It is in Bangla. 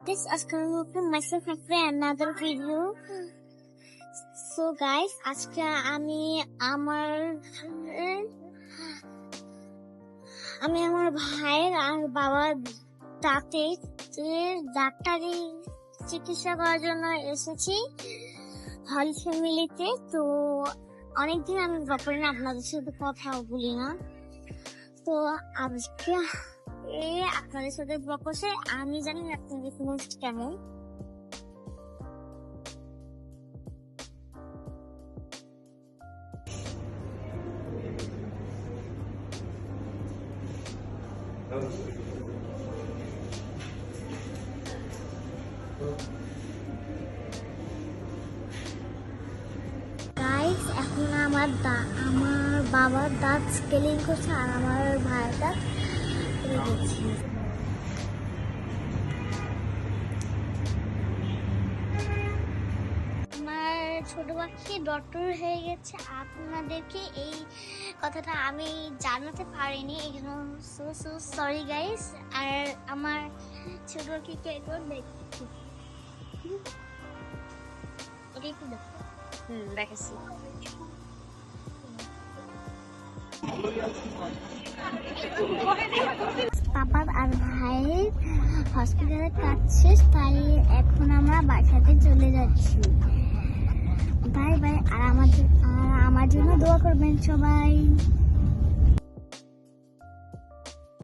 This is coming from myself and friend another video. So guys, আজকে আমি আমার ভাইয়ের আর বাবার ডাক্তারি চিকিৎসা করার জন্য এসেছি হলি ফ্যামিলিতে। তো অনেকদিন আমি ব্যাপারে আপনাদের সাথে কথা বলি না, তো আজকে আপনাদের সাথে বসে আমি জানি আপনাদের ফিলিংস কেমন। গাইস, এখন আমার বাবার দাঁত স্কেলিং করছে আর আমার ভাইয়ের দাঁত দিচ্ছি। আমার ছোট পাখি ডক্টর হয়ে গেছে, আপনাদেরকে এই কথাটা আমি জানাতে পারিনি, এই জন্য সো সরি গাইস। আর আমার ছোট পাখিকে একবার দেখছি, দেখেছি। পাপার আর ভাইয়ের হসপিটালে কাজ শেষ, তাই এখন আমরা বাসাতে চলে যাচ্ছি। Bye bye. আর আমার জন্য দোয়া করবেন সবাই।